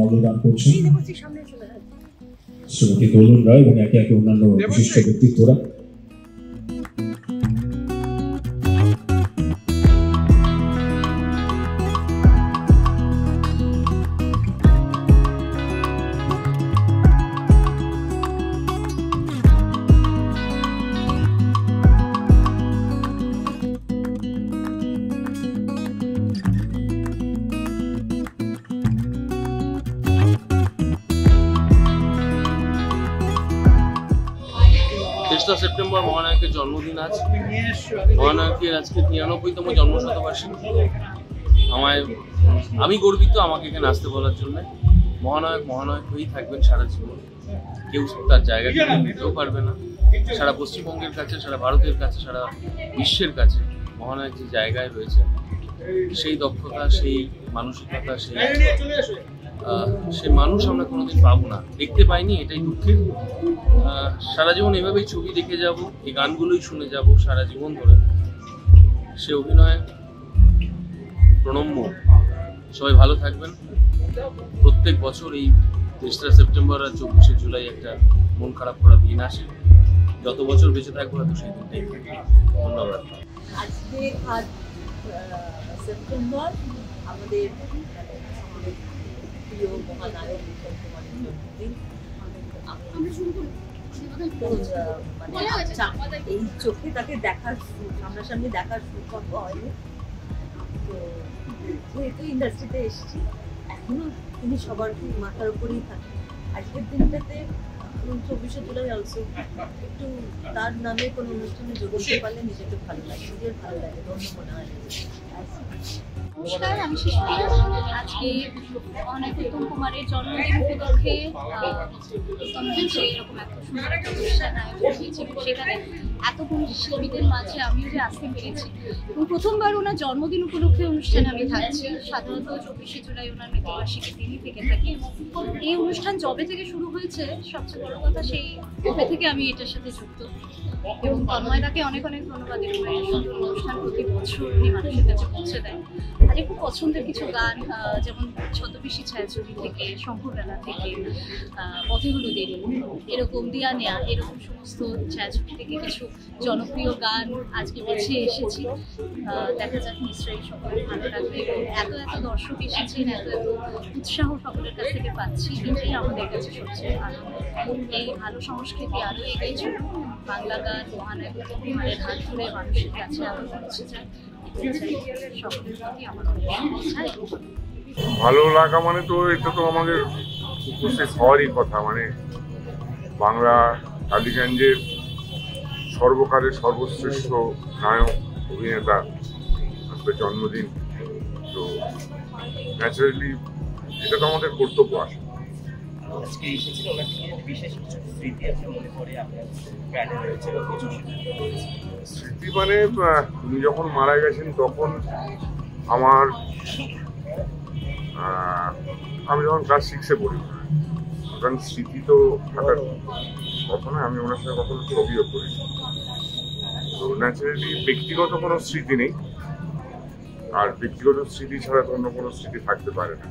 মর্মদান করছেন শ্রীমতী দোলন রায় এবং একে একে অন্যান্য বিশিষ্ট ব্যক্তিত্বরা। সেপ্টেম্বর মহানায়কের জন্মদিন আজ। মহানায়কের আজকে 93তম জন্মশতবার্ষিকী। আমি গর্বিত আমাকে এখানে আসতে বলার জন্য। মহানায়ক হয়েই থাকবেন সারা জীবন, কেউ তার জায়গা নিতেও পারবে না। সারা পশ্চিমবঙ্গের কাছে, সারা ভারতের কাছে, সারা বিশ্বের কাছে মহানায়ক যে জায়গায় রয়েছে, সেই দক্ষতা, সেই মানসিকতা, সে মানুষ আমরা কোনোদিন পাবো না, দেখতে পাইনি, এটাই দুঃখের। সারা জীবন এভাবেই ছবি দেখে যাব, এই গানগুলোই শুনে যাব সারা জীবন ধরে। সে অভিনয় প্রণম্য। সবাই ভালো থাকবেন। প্রত্যেক বছর এই 3রা সেপ্টেম্বর আর 24শে জুলাই একটা মন খারাপ করা দিন আসে। যত বছর বেঁচে থাকবো হয়তো সেই দিনটাই। ধন্যবাদ। আজকে 8 সেপ্টেম্বর আমাদের প্রিয় মহানায়ক উত্তম কুমারের জন্মদিন। এই চোখে তাকে সামনাসামনি দেখার সৌভাগ্য হয়নি। তো যেহেতু ইন্ডাস্ট্রিতে এসেছি, এখনো তিনি সবার মাথার উপরেই থাকেন। আজকের দিনটাতে 24শে জুলাই অলসো একটু তার নামে কোনো অনুষ্ঠানে যোগ দিতে পারলে নিজেকে ভালো লাগে, নিজের ভালো লাগে, ধন্য মনে হয়। নমস্কার, আমি শিশির। আজকে অনেক উত্তম কুমারের জন্মদিন উপলক্ষে এরকম এত সুন্দর একটা অনুষ্ঠান আয়োজন হয়েছে এবং সেখানে এতগুলো শিল্পীদের মাঝে আমিও যে আসতে পেরেছি এবং প্রথমবার ওনার জন্মদিন উপলক্ষে অনুষ্ঠানে আমি থাকছি। সাধারণত 24শে জুলাই ওনার মৃত্যুবার্ষিকী দিনই থেকে থাকি এবং এই অনুষ্ঠান যবে থেকে শুরু হয়েছে, সবচেয়ে বড় কথা সেই কবে থেকে আমি এটার সাথে যুক্ত। এবং তন্ময়দাকে অনেক অনেক ধন্যবাদ। এরকম সুন্দর অনুষ্ঠান প্রতি বছর উনি মানুষের কাছে পৌঁছে দেয়। আর খুব পছন্দের কিছু গান, যেমন ছদ্মবেশী ছায়াছবি থেকে, শঙ্করবেলা থেকে, পথে হলো দেরি, এরকম দিয়া নেয়া, এরকম সমস্ত ছায়াছবি থেকে কিছু জনপ্রিয় গান আজকে বেছে এসেছি। দেখা যাক, নিশ্চয়ই সকলের ভালো লাগবে। এবং এত দর্শক এসেছেন, এত উৎসাহ সকলের কাছ থেকে পাচ্ছি, এটাই আমাদের কাছে সবচেয়ে আনন্দ। এই ভালো সংস্কৃতি আরও এগিয়ে চলুক, বাংলা গান মহানায়ক উত্তম কুমারের হাত ধরে মানুষের কাছে আরও পৌঁছে যায়। সকলের প্রতি আমার ভালো লাগা মানে তো এটা তো আমাদের উপস্থিত হওয়ারই কথা। মানে বাংলা টালিগঞ্জের সর্বকালের সর্বশ্রেষ্ঠ নায়ক অভিনেতা জন্মদিন, তো ন্যাচারালি এটা তো আমাদের কর্তব্য আসে। স্মৃতি মানে উনি যখন মারা গেছেন তখন আমি যখন ক্লাস 6-এ পড়ি, কারণ স্মৃতি তো থাকার কথা নয়। আমি ওনার সঙ্গে কখনো ছবিও করেছি। তো ন্যাচারালি ব্যক্তিগত কোনো স্মৃতি নেই, আর ব্যক্তিগত স্মৃতি ছাড়া তো অন্য কোনো স্মৃতি থাকতে পারে না।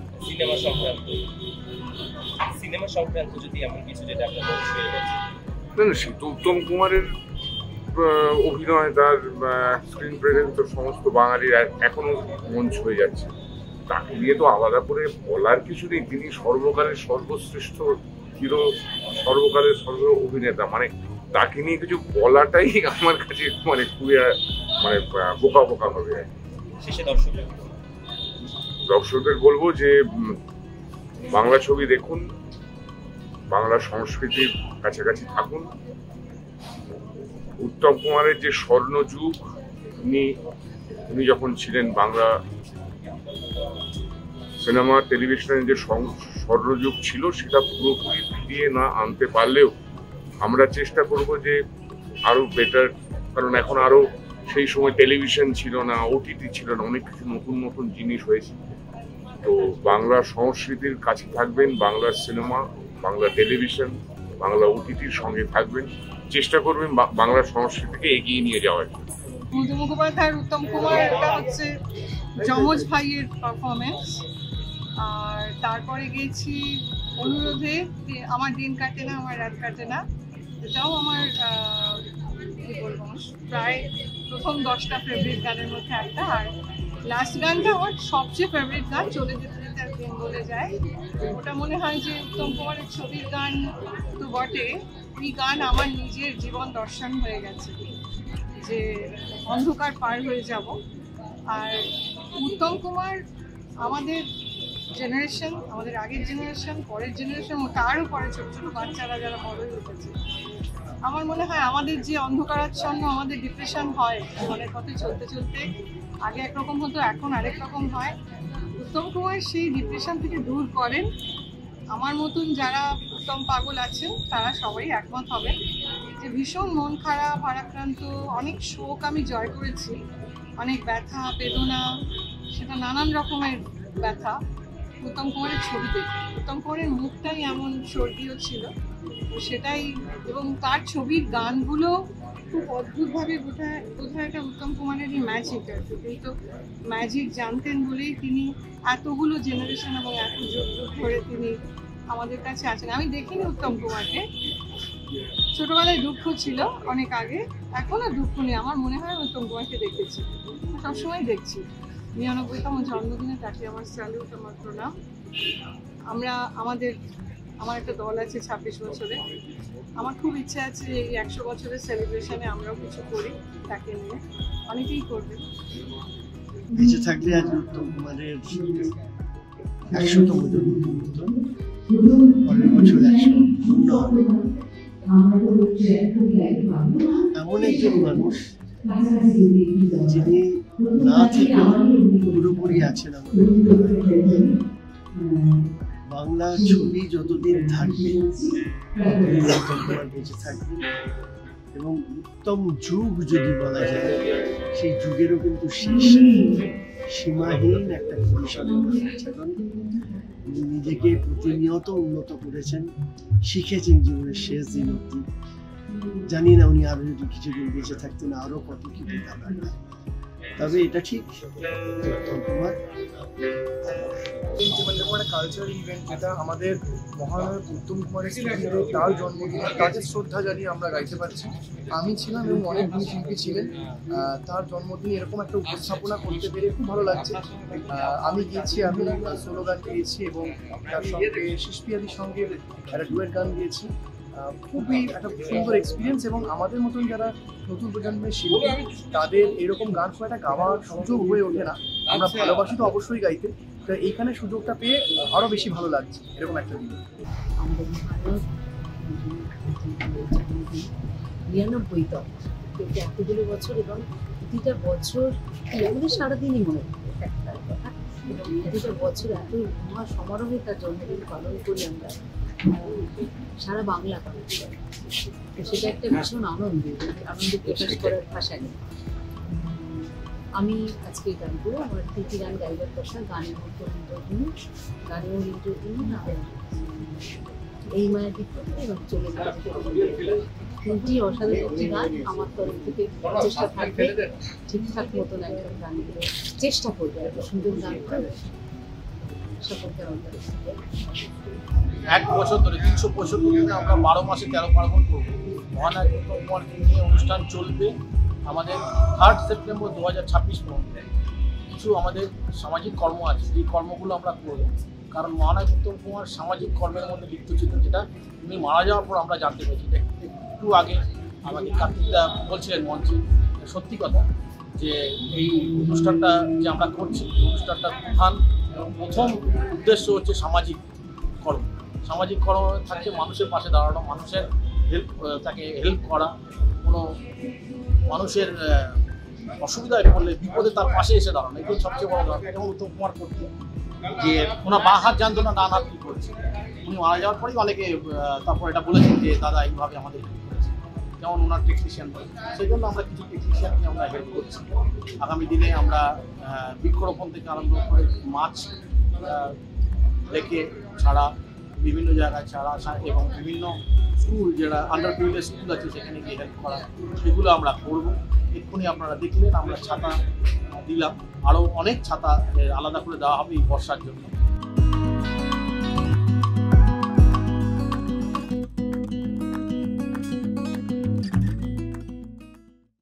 সিনেমা সংক্রান্ত যদি এমন কিছু যেটা আপনার মন ছুঁয়ে গেছে? না, সে তো উত্তম কুমারের অভিনয়, তার স্ক্রিন প্রেজেন্স তো সমস্ত বাঙালির এখনো মন ছুঁয়ে যাচ্ছে। তাকে নিয়ে তো আলাদা করে বলার কিছু নেই। তিনি সর্বকালের সর্বশ্রেষ্ঠ হিরো, সর্বকালের সর্ব অভিনেতা। মানে তাকে নিয়ে কিছু বলাটাই আমার কাছে মানে খুবই বোকা হবে। শেষে দর্শকদের বলবো যে বাংলা ছবি দেখুন, বাংলা সংস্কৃতির কাছাকাছি থাকুন। উত্তম কুমারের যে স্বর্ণযুগ, উনি যখন ছিলেন বাংলা সিনেমা টেলিভিশনের যে স্বর্ণযুগ ছিল, সেটা পুরোপুরি ফিরিয়ে না আনতে পারলেও আমরা চেষ্টা করব যে আরো বেটার। কারণ এখন আরো সেই সময় টেলিভিশন ছিল না, ওটিটি ছিল না, অনেক কিছু নতুন জিনিস হয়েছে। তো বাংলা সংস্কৃতির কাছে থাকবেন, বাংলা সিনেমা, বাংলা টেলিভিশন, বাংলা ওটিটির সঙ্গে থাকবেন, চেষ্টা করবেন বাংলা সংস্কৃতিকে এগিয়ে নিয়ে যাওয়ার। মধু মুখোপাধ্যায়ের উত্তম কুমার, এটা হচ্ছে যমজ ভাইয়ের পারফরমেন্স। আর তারপরে গেছি অনুরোধে আমার দিন কাটে না আমার রাত কাটে না, এটাও আমার কি বলবো প্রায় প্রথম 10টা ফেভারিট গানের মধ্যে একটা। আর লাস্ট গানটা আমার সবচেয়ে ফেভারিট গান, চলে যেতে যেতে আর দিন বলে যায়। ওটা মনে হয় যে উত্তম কুমারের ছবির গান তো বটে, ওই গান আমার নিজের জীবন দর্শন হয়ে গেছে, যে অন্ধকার পার হয়ে যাব। আর উত্তম কুমার আমাদের জেনারেশন, আমাদের আগের জেনারেশন, পরের জেনারেশন, তারও পরে ছোট ছোট বাচ্চারা যারা বড় হয়ে উঠেছে, আমার মনে হয় আমাদের যে অন্ধকারাচ্ছন্ন আমাদের ডিপ্রেশন হয় জীবনের পথে চলতে চলতে, আগে একরকম হতো এখন আরেক রকম হয়, উত্তম কুমার সেই ডিপ্রেশন থেকে দূর করেন। আমার মতন যারা উত্তম পাগল আছেন তারা সবাই একমত হবেন যে ভীষণ মন খারাপ, ভারাক্রান্ত, অনেক শোক আমি জয় করেছি, অনেক ব্যথা বেদনা, সেটা নানান রকমের ব্যথা উত্তম কুমারের ছবি দেখে। উত্তম কুমারের মুখটাই এমন স্বর্গীয় ছিল, সেটাই, এবং তার ছবির গানগুলো খুব অদ্ভুতভাবে বোধহয় একটা উত্তম কুমারেরই ম্যাজিক আর কি। তিনি তো ম্যাজিক জানতেন বলেই তিনি এতগুলো জেনারেশন এবং এত যুগ যুগ ধরে তিনি আমাদের কাছে আছেন। আমি দেখিনি উত্তম কুমারকে, ছোটবেলায় দুঃখ ছিল অনেক আগে, এখনও দুঃখ নেই, আমার মনে হয় উত্তম কুমারকে দেখেছি, সবসময় দেখছি। 99তম জন্মদিনে তাকে আমার স্যালুট, আমার প্রণাম। আমার একটা দল আছে 26 বছরে, আমার খুব ইচ্ছা আছে এই 100 বছরের সেলিব্রেশনে আমরাও কিছু করি তাকে নিয়ে, অনেকেই করবেন। বেঁচে থাকলে আজ উত্তম কুমারের 100তম জন্মদিন, পরের বছর 100 পূর্ণ হবে। এমন একজন মানুষ যিনি না থেকে পুরোপুরি আছেন আমাদের। বাংলা ছবি যতদিন থাকবে উত্তম কুমার বেঁচে থাকবে, এবং উত্তম যুগ যদি বলা যায় সেই যুগেরও কিন্তু সীমাহীন একটা পরিসরের আচরণ। উনি নিজেকে প্রতিনিয়ত উন্নত করেছেন, শিখেছেন জীবনের শেষ দিন অবধি। জানি না উনি আরো যদি কিছুদিন বেঁচে থাকতেন আরো কত কি পেতাম, তবে এটা ঠিক উত্তম কুমার একটা কালচারাল ইভেন্ট, যেটা আমাদের মহানায়ক উত্তম কুমারের স্মৃতিতে তার জন্মদিনে তাকে শ্রদ্ধা জানিয়ে আমরা গাইতে পারছি। আমি ছিলাম এবং অনেক গুণী শিল্পী ছিলেন, তার জন্মদিনে এরকম একটা উপস্থাপনা করতে পেরে খুব ভালো লাগছে। আমি গিয়েছি, আমি সোলো গান গেয়েছি এবং তার সঙ্গে শিল্পীদের সঙ্গে একটা ডুয়েট গান গিয়েছি। খুবই একটা সুন্দর এক্সপিরিয়েন্স, এবং আমাদের মতন যারা নতুন প্রজন্মের শিল্পী তাদের এরকম গান খুব একটা গাওয়ার সুযোগ হয়ে ওঠে না। আমরা ভালোবাসি তো অবশ্যই গাইতে, তো এইখানে সুযোগটা পেয়ে আরো বেশি ভালো লাগছে এরকম একটা দিন। আমাদের মহানায়ক 99তম, কিন্তু এতগুলো বছর এবং প্রতিটা বছর আমাদের সারাদিনই মনে থাকে তার কথা, এবং প্রতিটা বছর এত মহা সমারোহে তার জন্মদিন পালন করি আমরা, সারা বাংলা পালন করে। তো সেটা একটা ভীষণ আনন্দ প্রকাশ করার ভাষা নেই। আমি আজকে গান করে আমার 3টি গান গাইবার কথা, গানের মধ্যে ইন্দ্রধনু, গানেও ইন্দ্রধনু, এই মায়ের দিক থেকে এবং চলে যাওয়া 3টি অসাধারণ গান। আমার তরফ থেকে চেষ্টা থাকবে ঠিকঠাক মতন একটা গান করে চেষ্টা করবে, এত সুন্দর গান করে সকলকে আমার তরফ থেকে। 1 বছর ধরে 365 দিনে আমরা 12 মাসে 13 পার্বণ করবো। মহানায়ক উত্তম কুমারকে নিয়ে অনুষ্ঠান চলবে আমাদের 3 সেপ্টেম্বর 2026 পর্যন্ত। কিছু আমাদের সামাজিক কর্ম আছে, এই কর্মগুলো আমরা করব, কারণ মহানায়ক উত্তম কুমার সামাজিক কর্মের মধ্যে লিপ্ত ছিলেন, যেটা উনি মারা যাওয়ার পর আমরা জানতে পেরেছি। একটু আগে আমাকে কার্তিকদা বলছিলেন মঞ্চে, সত্যি কথা যে এই অনুষ্ঠানটা যে আমরা করছি, এই অনুষ্ঠানটার প্রথম উদ্দেশ্য হচ্ছে সামাজিক কর্ম। সামাজিক কর্ম থাকছে মানুষের পাশে দাঁড়ানো, মানুষের তাকে হেল্প করা, কোনো মানুষের অসুবিধায় পড়লে বিপদে তার পাশে এসে দাঁড়ানো, এগুলো সবচেয়ে বড় দরকার। যেমন উত্তম কুমার করতে, যে ওনার বাঁ হাত জানতো না ডান হাত কী করছে, উনি মারা যাওয়ার পরেই অনেকে তারপর এটা বলেছেন যে দাদা এইভাবে আমাদের হেল্প করেছে, যেমন ওনার টেকনিশিয়ান বলে। সেই জন্য আমরা কিছু টেকনিশিয়ানকে আমরা হেল্প করছি। আগামী দিনে আমরা বৃক্ষরোপণ থেকে আরম্ভ করে মাছ রেখে ছাড়া, বিভিন্ন জায়গায় ছাড়া, এবং বিভিন্ন স্কুল যারা আন্ডার প্রিভিলেজ স্কুল আছে সেখানে গিয়ে হেল্প করা, সেগুলো আমরা করবো। এক্ষুনি আপনারা দেখলেন আমরা ছাতা দিলাম, আরও অনেক ছাতা আলাদা করে দেওয়া হবে এই বর্ষার জন্য।